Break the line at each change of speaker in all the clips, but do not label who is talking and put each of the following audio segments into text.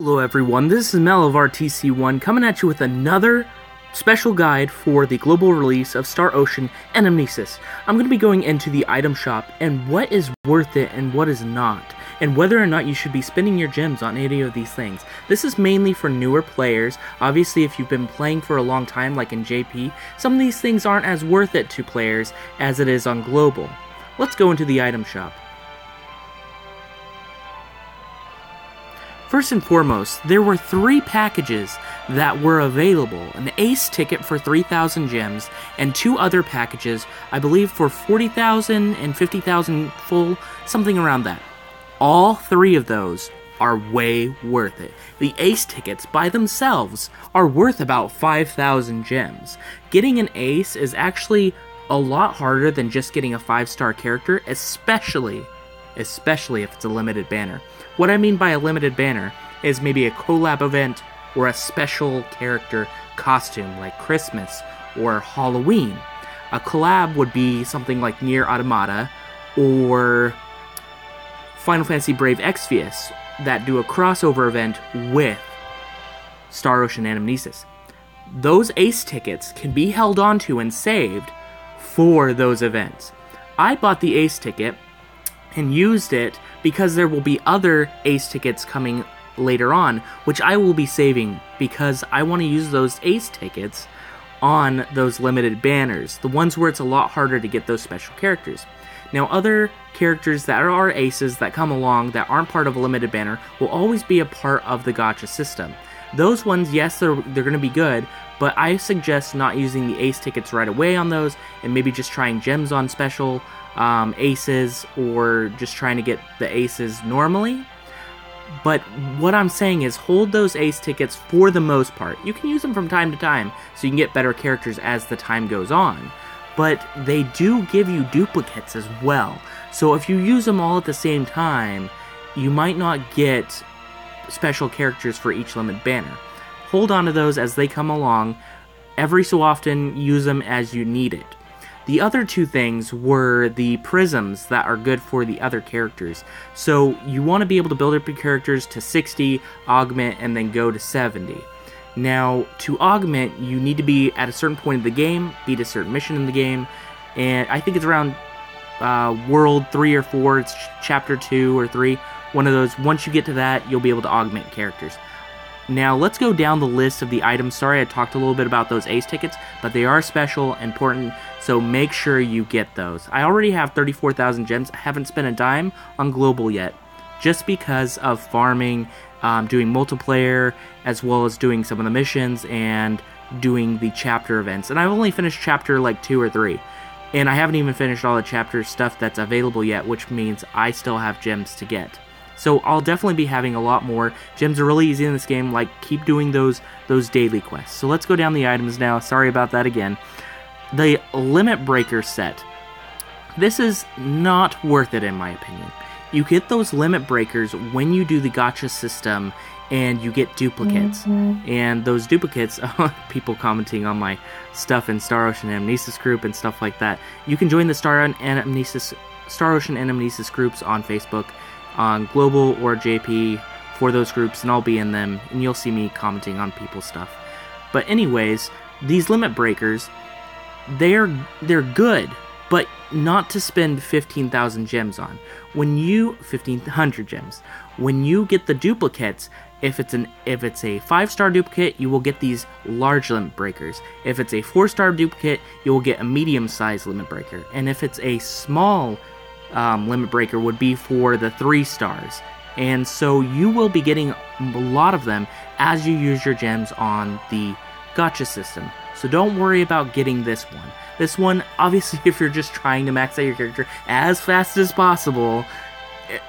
Hello everyone, this is Mel of RTC1 coming at you with another special guide for the global release of Star Ocean Anamnesis. I'm going to be going into the item shop and what is worth it and what is not, and whether or not you should be spending your gems on any of these things. This is mainly for newer players. Obviously, if you've been playing for a long time like in JP, some of these things aren't as worth it to players as it is on global. Let's go into the item shop. First and foremost, there were 3 packages that were available. An ace ticket for 3,000 gems, and 2 other packages, I believe for 40,000 and 50,000 full, something around that. All 3 of those are way worth it. The ace tickets by themselves are worth about 5,000 gems. Getting an ace is actually a lot harder than just getting a 5-star character, especially if it's a limited banner. What I mean by a limited banner is maybe a collab event or a special character costume like Christmas or Halloween. A collab would be something like Nier Automata or Final Fantasy Brave Exvius that do a crossover event with Star Ocean Anamnesis. Those ace tickets can be held onto and saved for those events. I bought the ace ticket and used it because there will be other ace tickets coming later on, which I will be saving because I want to use those ace tickets on those limited banners, the ones where it's a lot harder to get those special characters. Now, other characters that are aces that come along that aren't part of a limited banner will always be a part of the gacha system. Those ones, yes, they're going to be good, but I suggest not using the ace tickets right away on those and maybe just trying gems on special aces, or just trying to get the aces normally. But what I'm saying is hold those ace tickets for the most part. You can use them from time to time so you can get better characters as the time goes on, but they do give you duplicates as well. So if you use them all at the same time, you might not get special characters for each limit banner. Hold on to those as they come along. Every so often, use them as you need it. The other 2 things were the prisms that are good for the other characters. So you want to be able to build up your characters to 60, augment, and then go to 70. Now, to augment, you need to be at a certain point of the game, beat a certain mission in the game, and I think it's around World 3 or 4, it's Chapter 2 or 3, one of those. Once you get to that, you'll be able to augment characters. Now, let's go down the list of the items. Sorry, I talked a little bit about those ace tickets, but they are special, important, so make sure you get those. I already have 34,000 gems. I haven't spent a dime on global yet, just because of farming, doing multiplayer, as well as doing some of the missions and doing the chapter events. And I've only finished chapter like 2 or 3, and I haven't even finished all the chapter stuff that's available yet, which means I still have gems to get. So I'll definitely be having a lot more. Gems are really easy in this game, like keep doing those daily quests. So let's go down the items now. Sorry about that again. The Limit Breaker set. This is not worth it in my opinion. You get those Limit Breakers when you do the gacha system and you get duplicates. And those duplicates, people commenting on my stuff in Star Ocean Anamnesis group and stuff like that. You can join the Star Ocean Anamnesis groups on Facebook, on Global or JP for those groups, and I'll be in them, and you'll see me commenting on people's stuff. But anyways, these limit breakers, they're good, but not to spend 15,000 gems on. 1,500 gems. When you get the duplicates, if it's a 5-star duplicate, you will get these large limit breakers. If it's a 4-star duplicate, you will get a medium-sized limit breaker. And if it's a small limit breaker, would be for the 3 stars. And so you will be getting a lot of them as you use your gems on the gacha system. So don't worry about getting this one. This one, obviously, if you're just trying to max out your character as fast as possible,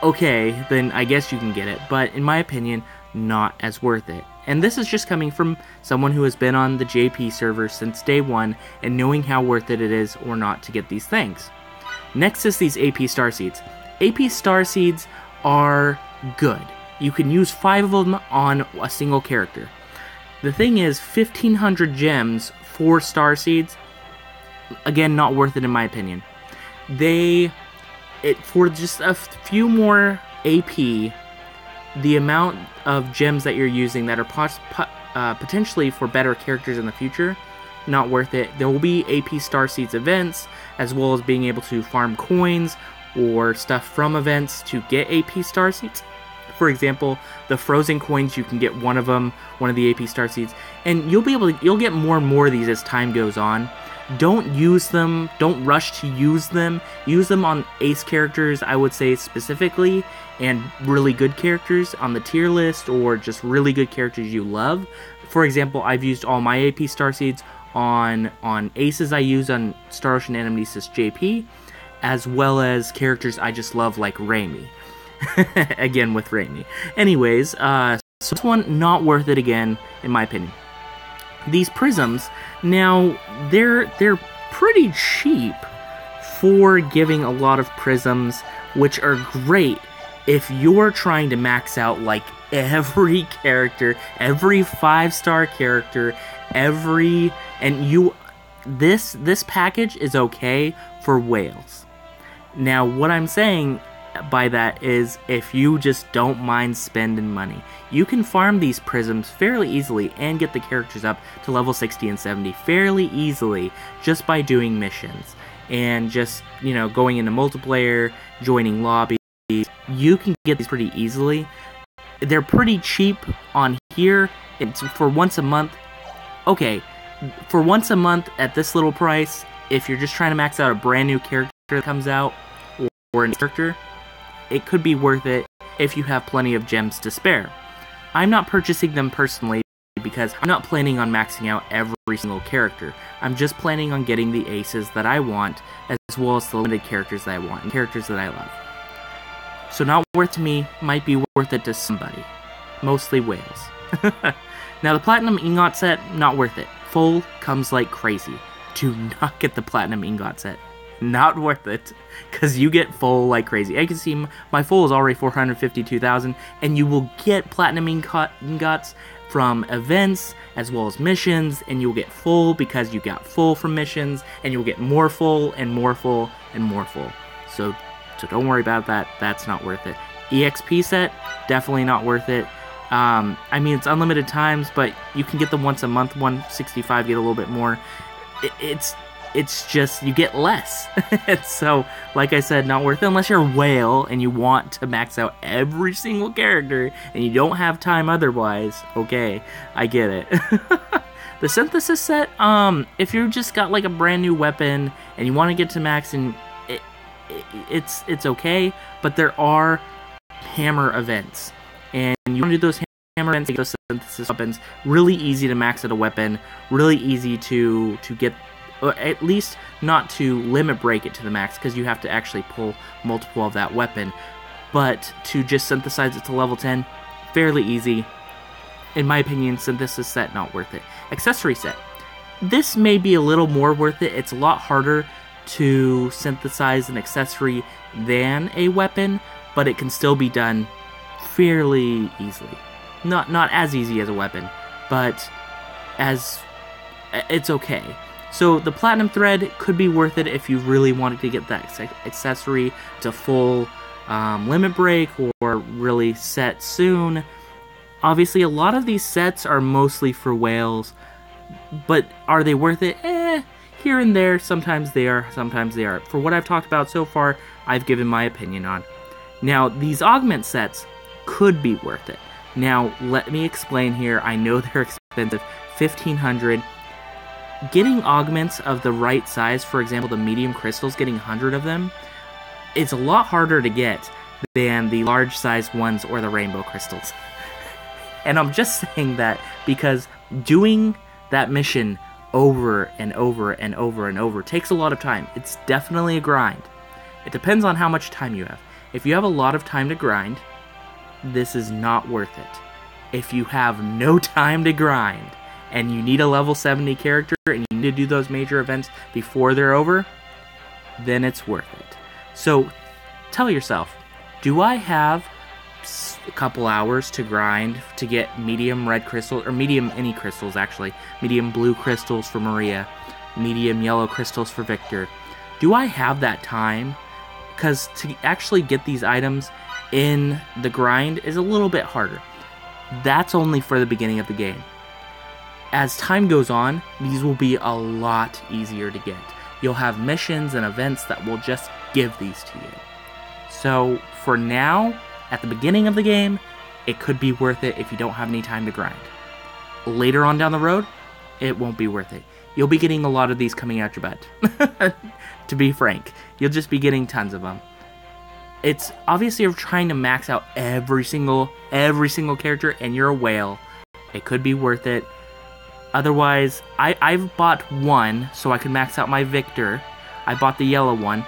okay, then I guess you can get it. But in my opinion, not as worth it. And this is just coming from someone who has been on the JP server since day 1 and knowing how worth it is or not to get these things. Next is these AP Star Seeds. AP Star Seeds are good. You can use 5 of them on a single character. The thing is, 1,500 gems for Star Seeds, again, not worth it in my opinion. For just a few more AP, the amount of gems that you're using that are potentially for better characters in the future, not worth it. There will be AP Starseeds events, as well as being able to farm coins or stuff from events to get AP Starseeds. For example, the frozen coins, you can get one of them, one of the AP Starseeds, and you'll get more and more of these as time goes on. Don't use them, don't rush to use them. Use them on ace characters, I would say specifically, and really good characters on the tier list, or just really good characters you love. For example, I've used all my AP Starseeds on aces I use on Star Ocean Anamnesis JP, as well as characters I just love like Raimi. Again with Raimi. Anyways, so this one, not worth it again, in my opinion. These prisms, now, they're pretty cheap for giving a lot of prisms, which are great if you're trying to max out, like, every character, every 5-star character, this package is okay for whales. Now, what I'm saying by that is, if you just don't mind spending money, you can farm these prisms fairly easily and get the characters up to level 60 and 70 fairly easily just by doing missions and just, you know, going into multiplayer, joining lobbies. You can get these pretty easily. They're pretty cheap on here. It's for once a month. Okay, for once a month at this little price, if you're just trying to max out a brand new character that comes out, or a character, it could be worth it if you have plenty of gems to spare. I'm not purchasing them personally because I'm not planning on maxing out every single character. I'm just planning on getting the aces that I want, as well as the limited characters that I want, and characters that I love. So not worth to me, might be worth it to somebody. Mostly whales. Now the Platinum Ingot set, not worth it. Full comes like crazy. Do not get the Platinum Ingot set. Not worth it, because you get full like crazy. I can see my full is already 452,000, and you will get Platinum Ingots from events as well as missions, and you'll get full because you got full from missions, and you'll get more full and more full and more full. So don't worry about that. That's not worth it. EXP set, definitely not worth it. I mean, it's unlimited times, but you can get them once a month, 165, get a little bit more. It's just, you get less. So, like I said, not worth it unless you're a whale and you want to max out every single character and you don't have time otherwise. Okay, I get it. The Synthesis set, if you just got like a brand new weapon and you want to get to max, and it's okay, but there are hammer events, and you want to do those hammer events, those Synthesis weapons. Really easy to max out a weapon, really easy to get, or at least not to limit break it to the max, because you have to actually pull multiple of that weapon, but to just synthesize it to level 10, fairly easy. In my opinion, Synthesis set, not worth it. Accessory set. This may be a little more worth it. It's a lot harder to synthesize an accessory than a weapon, but it can still be done fairly easily. Not as easy as a weapon, but it's okay. So the Platinum Thread could be worth it if you really wanted to get that accessory to full limit break, or really set soon. Obviously, a lot of these sets are mostly for whales, but are they worth it? Here and there, sometimes they are, sometimes they aren't. For what I've talked about so far, I've given my opinion on. Now, these Augment sets could be worth it. Now, let me explain here. I know they're expensive, 1,500. Getting augments of the right size, for example, the medium crystals, getting 100 of them, it's a lot harder to get than the large size ones or the rainbow crystals. And I'm just saying that because doing that mission over and over and over and over takes a lot of time. It's definitely a grind. It depends on how much time you have. If you have a lot of time to grind, this is not worth it. If you have no time to grind, and you need a level 70 character, and you need to do those major events before they're over, then it's worth it. So, tell yourself, do I have a couple hours to grind to get medium red crystals, or medium any crystals actually, medium blue crystals for Maria, medium yellow crystals for Victor? Do I have that time? Because to actually get these items, in the grind is a little bit harder. That's only for the beginning of the game. As time goes on, these will be a lot easier to get. You'll have missions and events that will just give these to you. So for now, at the beginning of the game, it could be worth it if you don't have any time to grind. Later on down the road, it won't be worth it. You'll be getting a lot of these coming out your butt. To be frank, you'll just be getting tons of them. It's obviously you're trying to max out every single character, and you're a whale. It could be worth it. Otherwise, I've bought one so I can max out my Victor. I bought the yellow one.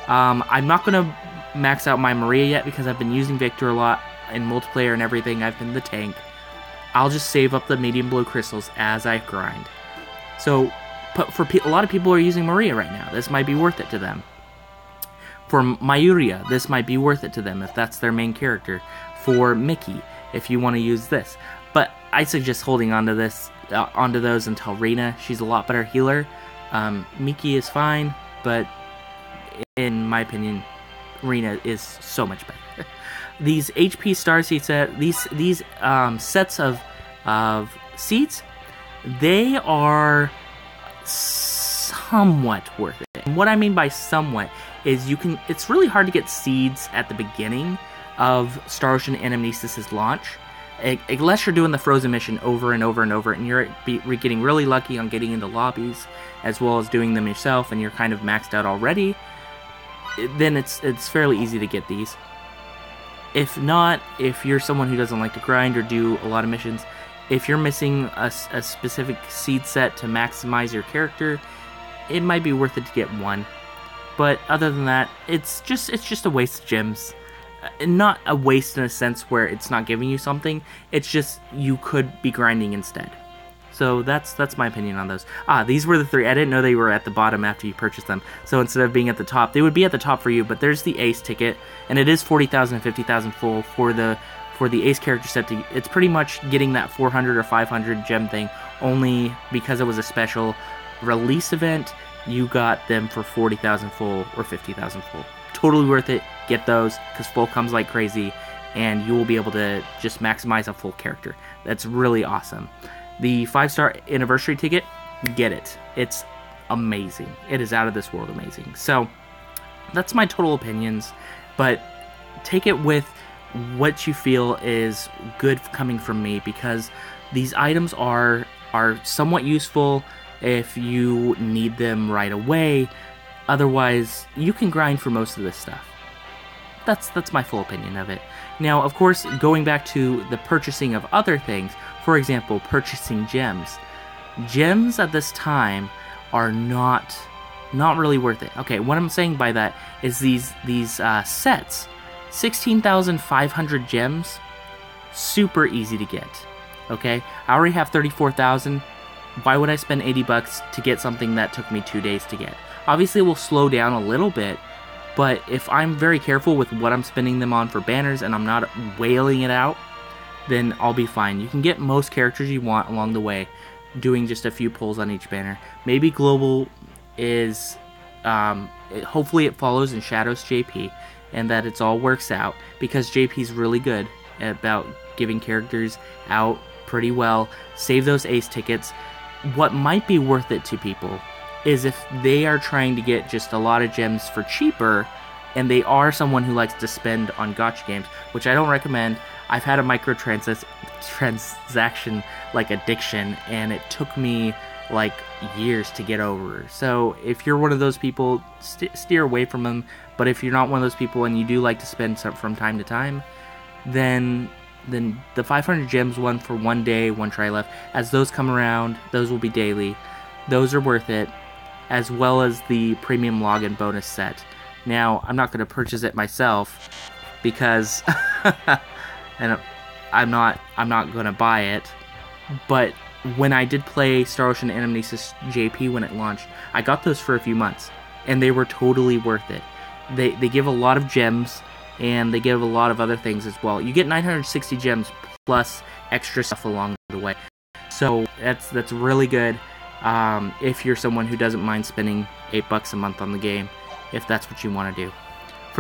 I'm not gonna max out my Maria yet because I've been using Victor a lot in multiplayer and everything. I've been the tank. I'll just save up the medium blue crystals as I grind. So, but for a lot of people who are using Maria right now, this might be worth it to them. For Mayuria, this might be worth it to them if that's their main character. For Mickey, if you want to use this. But I suggest holding onto those until Reina. She's a lot better healer. Mickey is fine, but in my opinion, Reina is so much better. These HP Star Seed set, these sets of seeds, they are somewhat worth it. And what I mean by somewhat is it's really hard to get seeds at the beginning of Star Ocean Anamnesis' launch, unless you're doing the Frozen mission over and over and over, and you're getting really lucky on getting into lobbies, as well as doing them yourself, and you're kind of maxed out already. Then it's fairly easy to get these. If not, if you're someone who doesn't like to grind or do a lot of missions, if you're missing a specific seed set to maximize your character, it might be worth it to get one. But other than that, it's just a waste of gems. Not a waste in a sense where it's not giving you something. It's just you could be grinding instead. So that's my opinion on those. These were the three. I didn't know they were at the bottom after you purchased them. So instead of being at the top, they would be at the top for you. But there's the Ace ticket, and it is 40,000 and 50,000 full for the Ace character set. It's pretty much getting that 400 or 500 gem thing. Only because it was a special release event, you got them for 40,000 full or 50,000 full. Totally worth it. Get those because full comes like crazy, and you will be able to just maximize a full character. That's really awesome. The 5-star anniversary ticket, get it. It's amazing. It is out of this world amazing. So that's my total opinions, but take it with what you feel is good coming from me, because these items are somewhat useful if you need them right away. Otherwise, you can grind for most of this stuff. That's my full opinion of it. Now, of course, going back to the purchasing of other things, for example, purchasing gems. Gems at this time are not really worth it. Okay, what I'm saying by that is these sets, 16,500 gems, super easy to get. Okay, I already have 34,000. Why would I spend 80 bucks to get something that took me 2 days to get? Obviously, it will slow down a little bit, but if I'm very careful with what I'm spending them on for banners and I'm not wailing it out, then I'll be fine. You can get most characters you want along the way, doing just a few pulls on each banner. Maybe Global is, hopefully it follows and shadows JP, and that it all works out, because JP's really good about giving characters out pretty well. Save those Ace tickets. What might be worth it to people is if they are trying to get just a lot of gems for cheaper, and they are someone who likes to spend on gacha games, which I don't recommend. I've had a microtransaction like addiction, and it took me like years to get over. So if you're one of those people, steer away from them. But if you're not one of those people and you do like to spend some from time to time, then the 500 gems one for 1 day, 1 try left, as those come around, those will be daily. Those are worth it, as well as the premium login bonus set. Now, I'm not going to purchase it myself because and I'm not going to buy it. But when I did play Star Ocean Anamnesis JP when it launched, I got those for a few months, and they were totally worth it. They give a lot of gems, and they give a lot of other things as well. You get 960 gems plus extra stuff along the way. So that's really good if you're someone who doesn't mind spending $8 a month on the game, if that's what you want to do.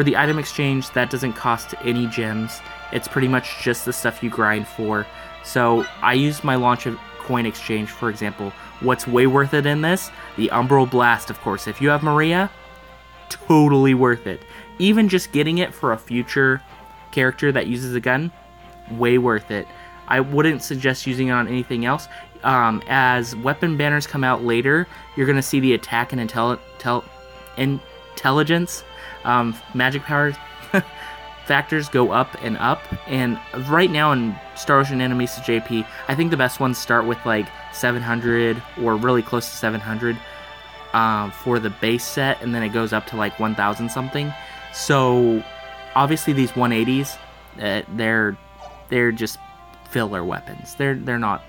For the item exchange, that doesn't cost any gems. It's pretty much just the stuff you grind for. So I used my launch of coin exchange, for example. What's way worth it in this? The Umbral Blast, of course. If you have Maria, totally worth it. Even just getting it for a future character that uses a gun, way worth it. I wouldn't suggest using it on anything else. As weapon banners come out later, you're going to see the attack and intelligence, magic power factors go up and up. And right now in Star Ocean Anamnesis JP, I think the best ones start with like 700 or really close to 700 for the base set, and then it goes up to like 1,000 something. So obviously these 180s, they're just filler weapons. They're not.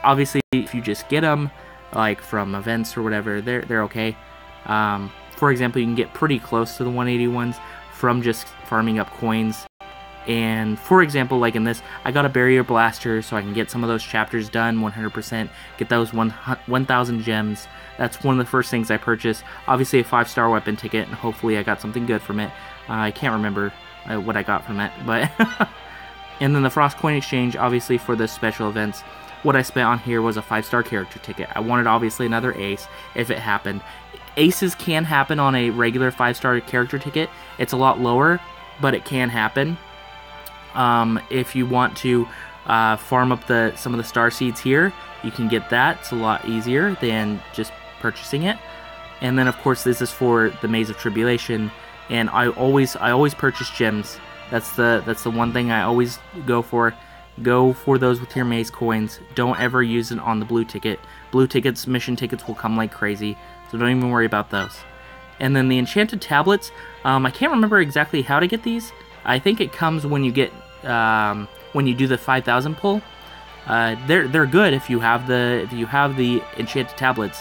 Obviously, if you just get them like from events or whatever, they're okay. For example, you can get pretty close to the 180 ones from just farming up coins. And for example, like in this, I got a barrier blaster so I can get some of those chapters done 100%, get those 1,000 gems. That's one of the first things I purchased. Obviously a 5-star weapon ticket, and hopefully I got something good from it. I can't remember what I got from it, but and then the Frost Coin Exchange, obviously for the special events. What I spent on here was a 5-star character ticket. I wanted obviously another ace if it happened. Aces can happen on a regular 5-star character ticket. It's a lot lower, but it can happen. If you want to farm up some of the star seeds here, you can get that. It's a lot easier than just purchasing it. And then of course this is for the Maze of Tribulation, and I always purchase gems. That's the one thing I always go for. Go for those with your maze coins. Don't ever use it on the blue ticket. Blue tickets, mission tickets will come like crazy, so don't even worry about those. And then the enchanted tablets, I can't remember exactly how to get these. I think it comes when you get when you do the 5,000 pull. They're good if you have the enchanted tablets,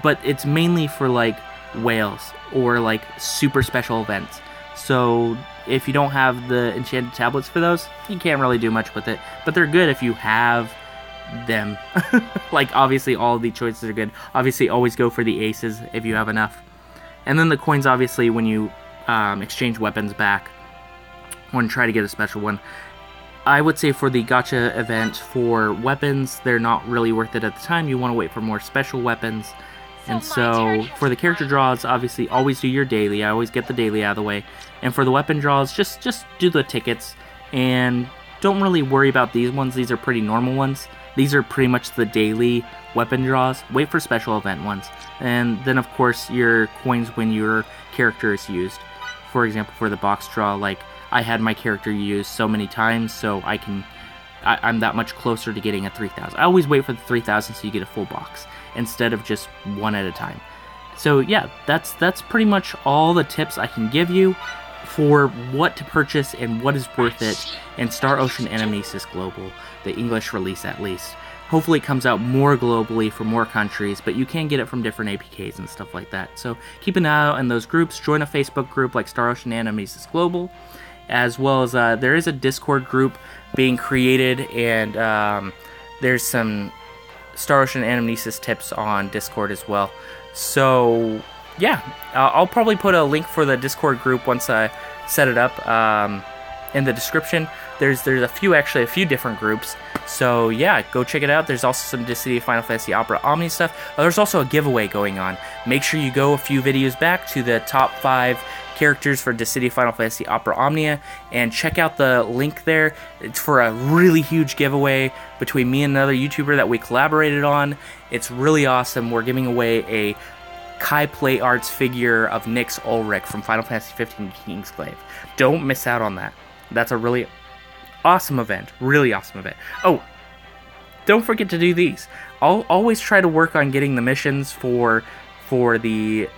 but it's mainly for like whales or like super special events. So if you don't have the enchanted tablets for those, you can't really do much with it. But they're good if you have them. Like obviously all of the choices are good. Obviously always go for the aces if you have enough. And then the coins, obviously, when you exchange weapons back or try to get a special one. I would say for the gacha event for weapons, they're not really worth it at the time. You want to wait for more special weapons. And so for the character draws, obviously always do your daily. I always get the daily out of the way. And for the weapon draws, just do the tickets and don't really worry about these ones. These are pretty normal ones. These are pretty much the daily weapon draws. Wait for special event ones. And then of course your coins when your character is used. For example, for the box draw, like I had my character used so many times, so I'm that much closer to getting a 3,000. I always wait for the 3,000 so you get a full box instead of just one at a time. So yeah, that's pretty much all the tips I can give you for what to purchase and what is worth it in Star Ocean Anamnesis Global, the English release at least. Hopefully it comes out more globally for more countries, but you can get it from different APKs and stuff like that. So keep an eye out in those groups. Join a Facebook group like Star Ocean Anamnesis Global, as well as there is a Discord group being created, and there's some Star Ocean Anamnesis tips on Discord as well. So yeah, I'll probably put a link for the Discord group once I set it up in the description. There's a few different groups. So yeah, go check it out. There's also some Dissidia Final Fantasy Opera Omni stuff. There's also a giveaway going on. Make sure you go a few videos back to the top 5 characters for Dissidia Final Fantasy Opera Omnia and check out the link there. It's for a really huge giveaway between me and another YouTuber that we collaborated on. It's really awesome. We're giving away a Kai Play Arts figure of Nyx Ulrich from Final Fantasy 15 Kingsglaive. Don't miss out on that. That's a really awesome event. Really awesome event. Oh, don't forget to do these. I'll always try to work on getting the missions for the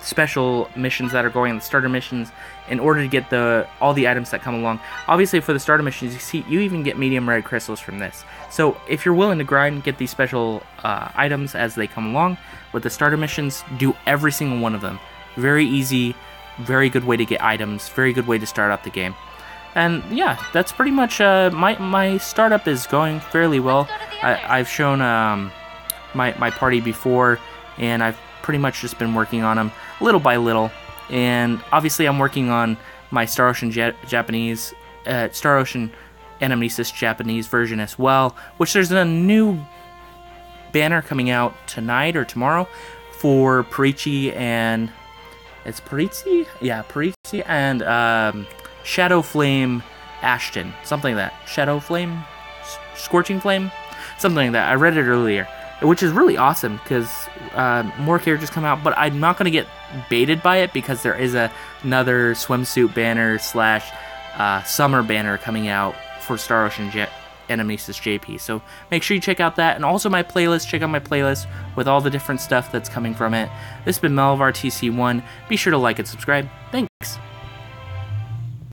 special missions that are going on, the starter missions, in order to get all the items that come along. Obviously for the starter missions, you even get medium red crystals from this. So if you're willing to grind, get these special items as they come along. With the starter missions, do every single one of them. Very easy, very good way to get items, very good way to start out the game. And yeah, that's pretty much my startup is going fairly well. I've shown my party before, and I've pretty much just been working on them little by little. And obviously I'm working on my Star Ocean Star Ocean Anamnesis Japanese version as well, which there's a new banner coming out tonight or tomorrow for Perichi and... It's Perichi? Yeah, Perichi and Shadow Flame Ashton. Something like that. Shadow Flame? Scorching Flame? Something like that. I read it earlier, which is really awesome because more characters come out, but I'm not going to get baited by it because there is another swimsuit banner / summer banner coming out for Star Ocean Anamnesis JP. So make sure you check out that, and also my playlist. Check out my playlist with all the different stuff that's coming from it. This has been Melvar TC1. Be sure to like and subscribe. Thanks.